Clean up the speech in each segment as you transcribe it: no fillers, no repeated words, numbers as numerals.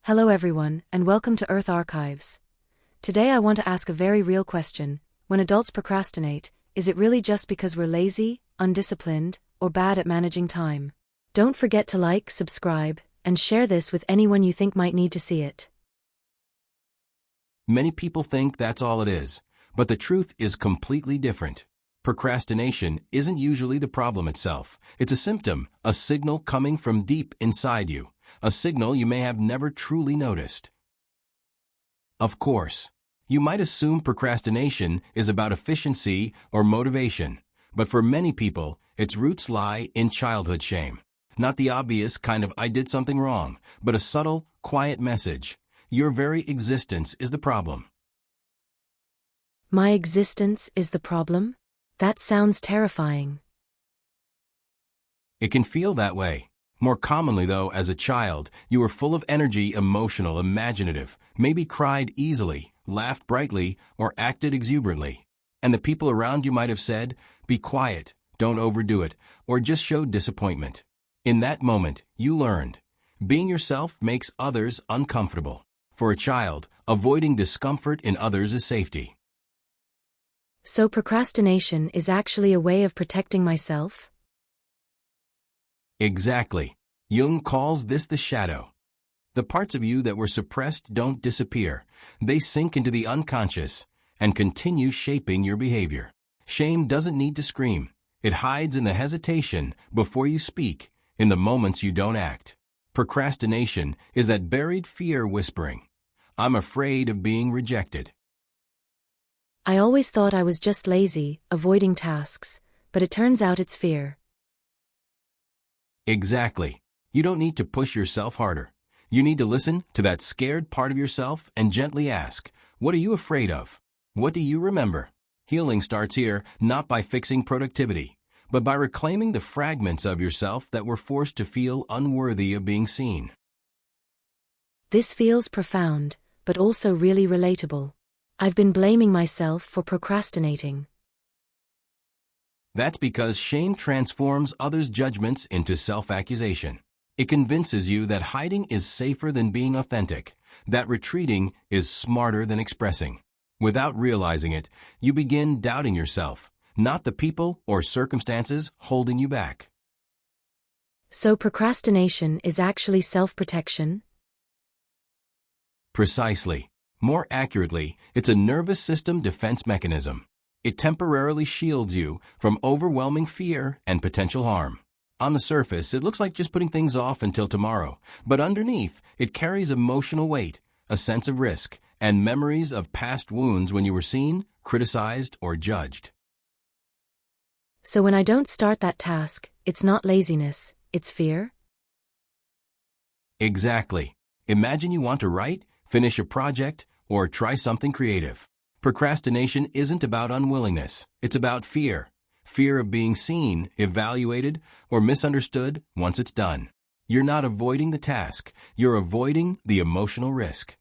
Hello everyone, and welcome to Earth Archives. Today I want to ask a very real question. When adults procrastinate, is it really just because we're lazy, undisciplined, or bad at managing time? Don't forget to like, subscribe, and share this with anyone you think might need to see it. Many people think that's all it is, but the truth is completely different. Procrastination isn't usually the problem itself. It's a symptom, a signal coming from deep inside you, a signal you may have never truly noticed. Of course, you might assume procrastination is about efficiency or motivation, but for many people, its roots lie in childhood shame. Not the obvious kind of "I did something wrong," but a subtle, quiet message. Your very existence is the problem. My existence is the problem? That sounds terrifying. It can feel that way. More commonly, though, as a child, you were full of energy, emotional, imaginative, maybe cried easily, laughed brightly, or acted exuberantly. And the people around you might have said, "Be quiet, don't overdo it," or just showed disappointment. In that moment, you learned. Being yourself makes others uncomfortable. For a child, avoiding discomfort in others is safety. So procrastination is actually a way of protecting myself? Exactly. Jung calls this the shadow. The parts of you that were suppressed don't disappear. They sink into the unconscious and continue shaping your behavior. Shame doesn't need to scream. It hides in the hesitation before you speak, in the moments you don't act. Procrastination is that buried fear whispering, "I'm afraid of being rejected." I always thought I was just lazy, avoiding tasks, but it turns out it's fear. Exactly. You don't need to push yourself harder. You need to listen to that scared part of yourself and gently ask, what are you afraid of? What do you remember? Healing starts here, not by fixing productivity, but by reclaiming the fragments of yourself that were forced to feel unworthy of being seen. This feels profound, but also really relatable. I've been blaming myself for procrastinating. That's because shame transforms others' judgments into self-accusation. It convinces you that hiding is safer than being authentic, that retreating is smarter than expressing. Without realizing it, you begin doubting yourself, not the people or circumstances holding you back. So procrastination is actually self-protection? Precisely. More accurately, it's a nervous system defense mechanism. It temporarily shields you from overwhelming fear and potential harm. On the surface, it looks like just putting things off until tomorrow, but underneath, it carries emotional weight, a sense of risk, and memories of past wounds when you were seen, criticized, or judged. So when I don't start that task, it's not laziness, it's fear? Exactly. Imagine you want to write, finish a project, or try something creative. Procrastination isn't about unwillingness, it's about fear. Fear of being seen, evaluated, or misunderstood once it's done. You're not avoiding the task, you're avoiding the emotional risk.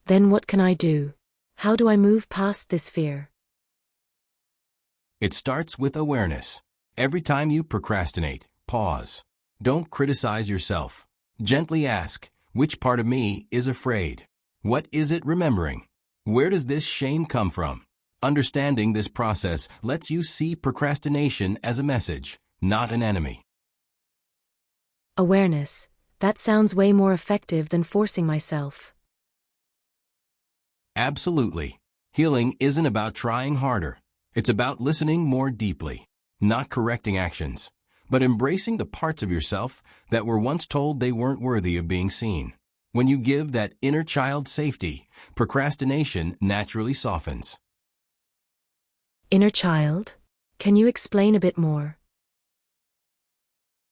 Then what can I do? How do I move past this fear? It starts with awareness. Every time you procrastinate, pause. Don't criticize yourself. Gently ask, which part of me is afraid? What is it remembering? Where does this shame come from? Understanding this process lets you see procrastination as a message, not an enemy. Awareness. That sounds way more effective than forcing myself. Absolutely. Healing isn't about trying harder. It's about listening more deeply, not correcting actions, but embracing the parts of yourself that were once told they weren't worthy of being seen. When you give that inner child safety, procrastination naturally softens. Inner child? Can you explain a bit more?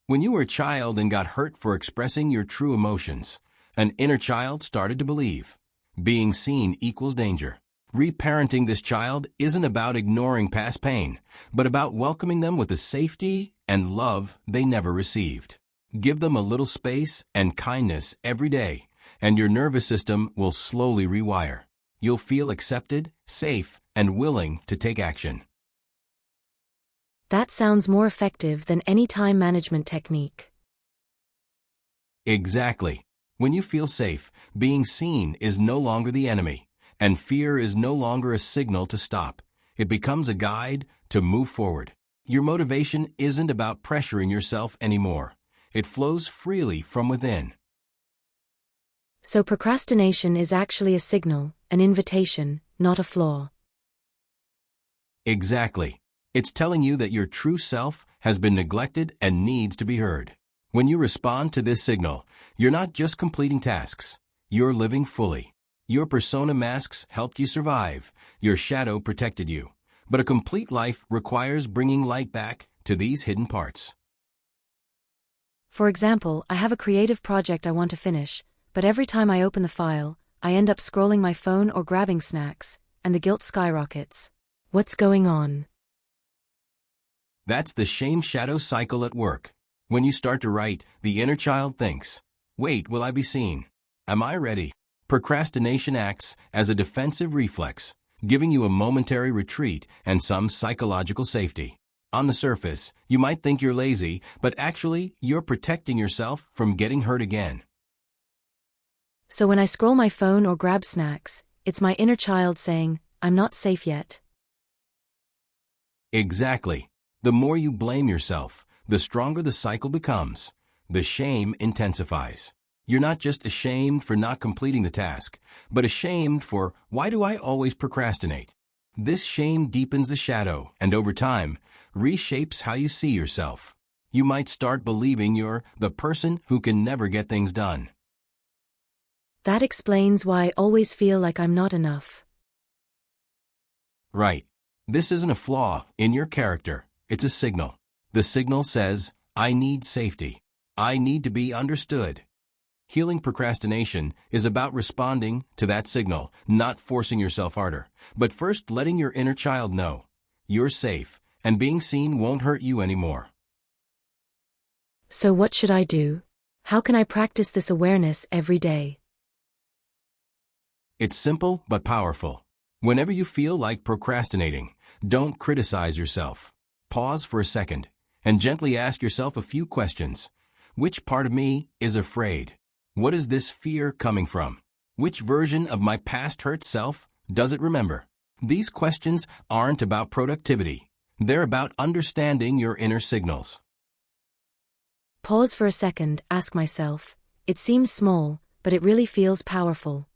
When you were a child and got hurt for expressing your true emotions, an inner child started to believe being seen equals danger. Reparenting this child isn't about ignoring past pain, but about welcoming them with the safety and love they never received. Give them a little space and kindness every day, and your nervous system will slowly rewire. You'll feel accepted, safe, and willing to take action. That sounds more effective than any time management technique. Exactly. When you feel safe, being seen is no longer the enemy, and fear is no longer a signal to stop. It becomes a guide to move forward. Your motivation isn't about pressuring yourself anymore. It flows freely from within. So procrastination is actually a signal, an invitation, not a flaw. Exactly. It's telling you that your true self has been neglected and needs to be heard. When you respond to this signal, you're not just completing tasks. You're living fully. Your persona masks helped you survive. Your shadow protected you. But a complete life requires bringing light back to these hidden parts. For example, I have a creative project I want to finish, but every time I open the file, I end up scrolling my phone or grabbing snacks, and the guilt skyrockets. What's going on? That's the shame shadow cycle at work. When you start to write, the inner child thinks, "Wait, will I be seen? Am I ready?" Procrastination acts as a defensive reflex, giving you a momentary retreat and some psychological safety. On the surface, you might think you're lazy, but actually, you're protecting yourself from getting hurt again. So when I scroll my phone or grab snacks, it's my inner child saying, "I'm not safe yet." Exactly. The more you blame yourself, the stronger the cycle becomes. The shame intensifies. You're not just ashamed for not completing the task, but ashamed for, "Why do I always procrastinate?" This shame deepens the shadow and over time, reshapes how you see yourself. You might start believing you're the person who can never get things done. That explains why I always feel like I'm not enough. Right. This isn't a flaw in your character. It's a signal. The signal says, "I need safety. I need to be understood." Healing procrastination is about responding to that signal, not forcing yourself harder, but first letting your inner child know you're safe and being seen won't hurt you anymore. So what should I do? How can I practice this awareness every day? It's simple but powerful. Whenever you feel like procrastinating, don't criticize yourself. Pause for a second and gently ask yourself a few questions. Which part of me is afraid? What is this fear coming from? Which version of my past hurt self does it remember? These questions aren't about productivity. They're about understanding your inner signals. Pause for a second, ask myself. It seems small, but it really feels powerful.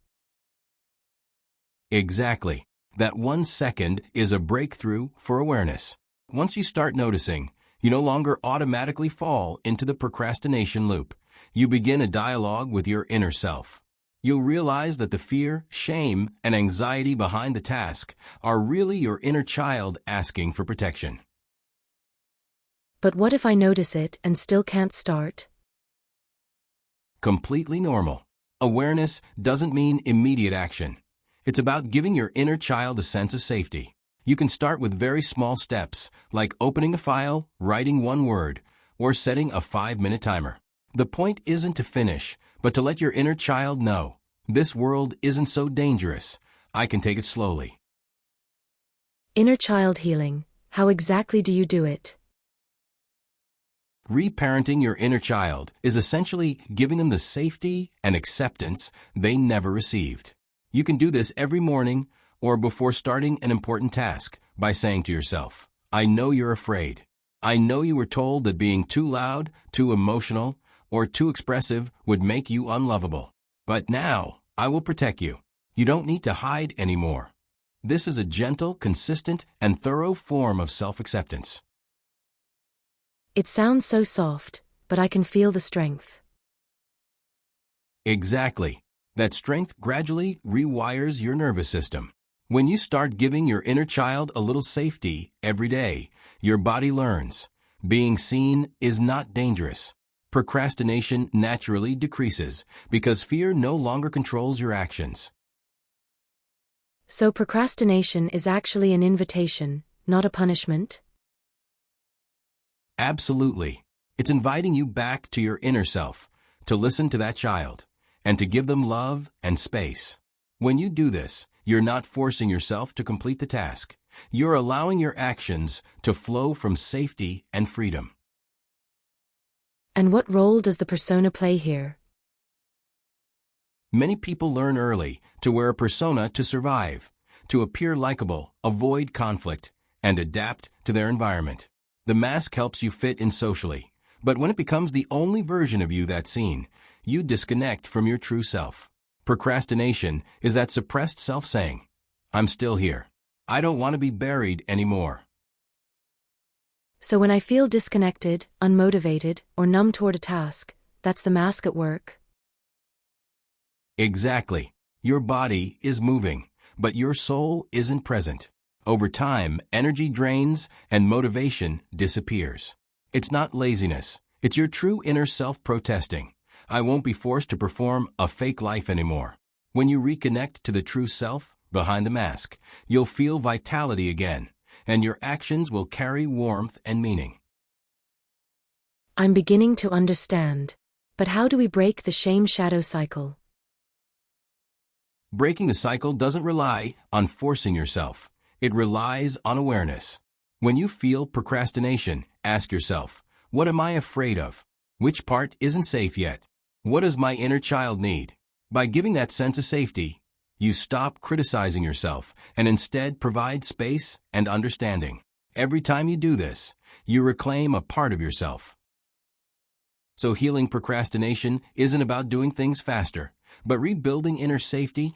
Exactly. That 1 second is a breakthrough for awareness. Once you start noticing, you no longer automatically fall into the procrastination loop. You begin a dialogue with your inner self. You'll realize that the fear, shame, and anxiety behind the task are really your inner child asking for protection. But what if I notice it and still can't start? Completely normal. Awareness doesn't mean immediate action. It's about giving your inner child a sense of safety. You can start with very small steps, like opening a file, writing one word, or setting a 5-minute timer. The point isn't to finish, but to let your inner child know, this world isn't so dangerous. I can take it slowly. Inner child healing. How exactly do you do it? Reparenting your inner child is essentially giving them the safety and acceptance they never received. You can do this every morning or before starting an important task by saying to yourself, "I know you're afraid. I know you were told that being too loud, too emotional, or too expressive would make you unlovable. But now, I will protect you. You don't need to hide anymore." This is a gentle, consistent, and thorough form of self-acceptance. It sounds so soft, but I can feel the strength. Exactly. That strength gradually rewires your nervous system. When you start giving your inner child a little safety every day, your body learns. Being seen is not dangerous. Procrastination naturally decreases because fear no longer controls your actions. So procrastination is actually an invitation, not a punishment? Absolutely. It's inviting you back to your inner self, to listen to that child, and to give them love and space. When you do this, you're not forcing yourself to complete the task. You're allowing your actions to flow from safety and freedom. And what role does the persona play here? Many people learn early to wear a persona to survive, to appear likable, avoid conflict, and adapt to their environment. The mask helps you fit in socially, but when it becomes the only version of you that's seen, you disconnect from your true self. Procrastination is that suppressed self saying, "I'm still here. I don't want to be buried anymore." So when I feel disconnected, unmotivated, or numb toward a task, that's the mask at work? Exactly. Your body is moving, but your soul isn't present. Over time, energy drains and motivation disappears. It's not laziness. It's your true inner self protesting. I won't be forced to perform a fake life anymore. When you reconnect to the true self behind the mask, you'll feel vitality again, and your actions will carry warmth and meaning. I'm beginning to understand. But how do we break the shame-shadow cycle? Breaking the cycle doesn't rely on forcing yourself. It relies on awareness. When you feel procrastination, ask yourself, what am I afraid of? Which part isn't safe yet? What does my inner child need? By giving that sense of safety, you stop criticizing yourself and instead provide space and understanding. Every time you do this, you reclaim a part of yourself. So healing procrastination isn't about doing things faster, but rebuilding inner safety.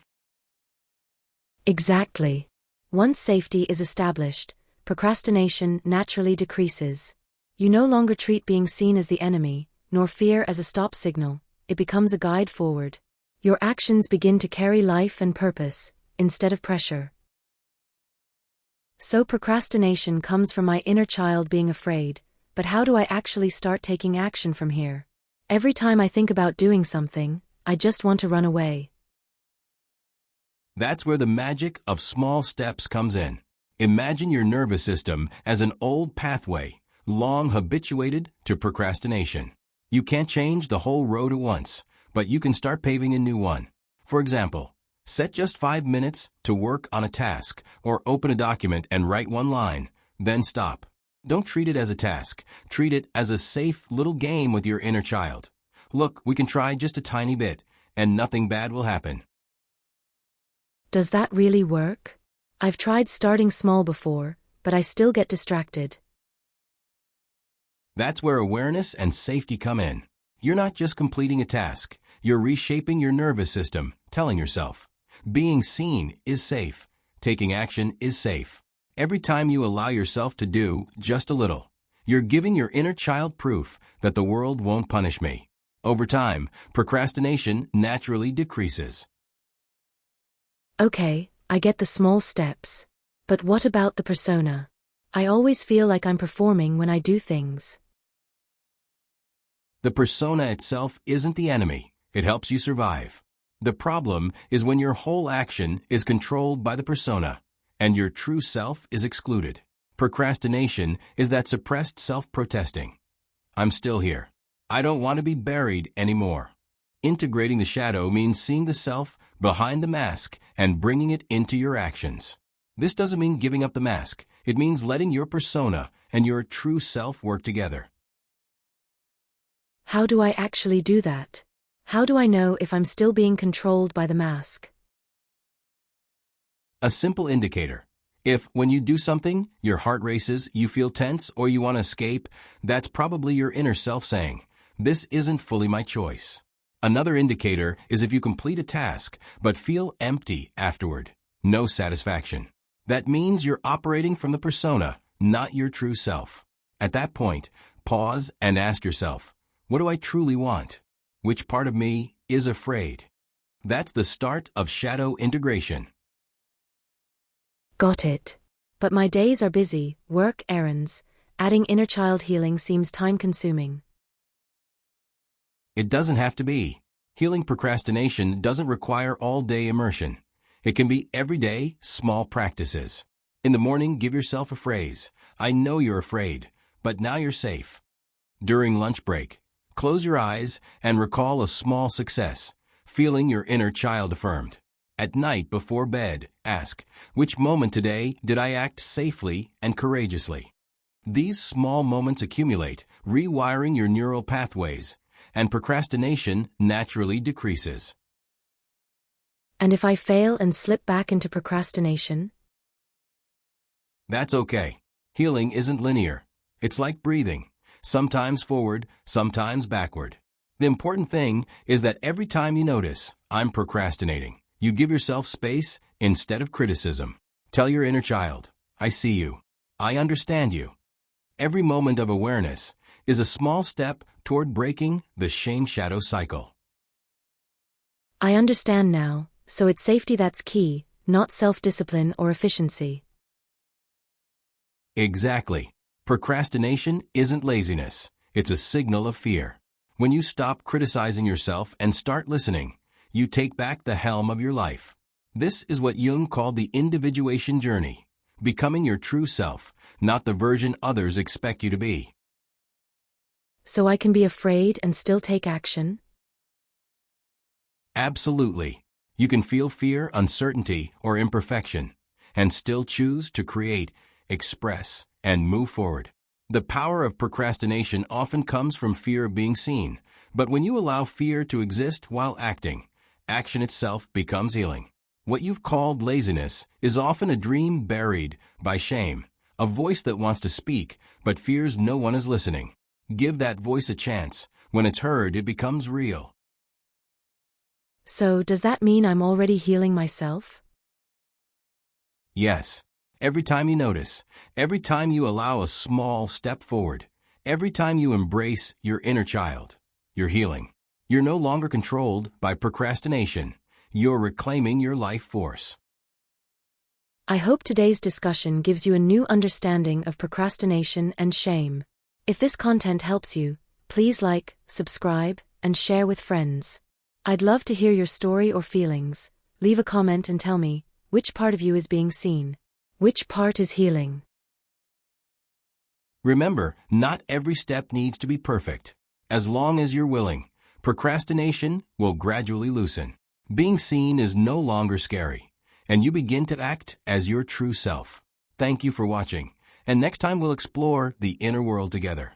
Exactly. Once safety is established, procrastination naturally decreases. You no longer treat being seen as the enemy, nor fear as a stop signal. It becomes a guide forward. Your actions begin to carry life and purpose, instead of pressure. So procrastination comes from my inner child being afraid, but how do I actually start taking action from here? Every time I think about doing something, I just want to run away. That's where the magic of small steps comes in. Imagine your nervous system as an old pathway, long habituated to procrastination. You can't change the whole road at once, but you can start paving a new one. For example, set just 5 minutes to work on a task, or open a document and write one line, then stop. Don't treat it as a task. Treat it as a safe little game with your inner child. Look, we can try just a tiny bit, and nothing bad will happen. Does that really work? I've tried starting small before, but I still get distracted. That's where awareness and safety come in. You're not just completing a task. You're reshaping your nervous system, telling yourself, being seen is safe. Taking action is safe. Every time you allow yourself to do just a little, you're giving your inner child proof that the world won't punish me. Over time, procrastination naturally decreases. Okay, I get the small steps. But what about the persona? I always feel like I'm performing when I do things. The persona itself isn't the enemy. It helps you survive. The problem is when your whole action is controlled by the persona, and your true self is excluded. Procrastination is that suppressed self-protesting. I'm still here. I don't want to be buried anymore. Integrating the shadow means seeing the self behind the mask and bringing it into your actions. This doesn't mean giving up the mask. It means letting your persona and your true self work together. How do I actually do that? How do I know if I'm still being controlled by the mask? A simple indicator. If, when you do something, your heart races, you feel tense, or you want to escape, that's probably your inner self saying, "This isn't fully my choice." Another indicator is if you complete a task, but feel empty afterward. No satisfaction. That means you're operating from the persona, not your true self. At that point, pause and ask yourself, what do I truly want? Which part of me is afraid? That's the start of shadow integration. Got it. But my days are busy, work, errands. Adding inner child healing seems time-consuming. It doesn't have to be. Healing procrastination doesn't require all-day immersion. It can be everyday, small practices. In the morning, give yourself a phrase. I know you're afraid, but now you're safe. During lunch break, close your eyes and recall a small success, feeling your inner child affirmed. At night before bed, ask, which moment today did I act safely and courageously? These small moments accumulate, rewiring your neural pathways, and procrastination naturally decreases. And if I fail and slip back into procrastination? That's okay. Healing isn't linear. It's like breathing, sometimes forward, sometimes backward. The important thing is that every time you notice, I'm procrastinating, you give yourself space instead of criticism. Tell your inner child, I see you. I understand you. Every moment of awareness is a small step toward breaking the shame shadow cycle. I understand now, so it's safety that's key, not self-discipline or efficiency. Exactly. Procrastination isn't laziness. It's a signal of fear. When you stop criticizing yourself and start listening, you take back the helm of your life. This is what Jung called the individuation journey, becoming your true self, not the version others expect you to be. So I can be afraid and still take action? Absolutely. You can feel fear, uncertainty, or imperfection, and still choose to create, express, and move forward. The power of procrastination often comes from fear of being seen, but when you allow fear to exist while acting, action itself becomes healing. What you've called laziness is often a dream buried by shame, a voice that wants to speak but fears no one is listening. Give that voice a chance. When it's heard, it becomes real. So does that mean I'm already healing myself? Yes. Every time you notice, every time you allow a small step forward, every time you embrace your inner child, you're healing. You're no longer controlled by procrastination. You're reclaiming your life force. I hope today's discussion gives you a new understanding of procrastination and shame. If this content helps you, please like, subscribe, and share with friends. I'd love to hear your story or feelings. Leave a comment and tell me, which part of you is being seen? Which part is healing? Remember, not every step needs to be perfect. As long as you're willing, procrastination will gradually loosen. Being seen is no longer scary, and you begin to act as your true self. Thank you for watching, and next time we'll explore the inner world together.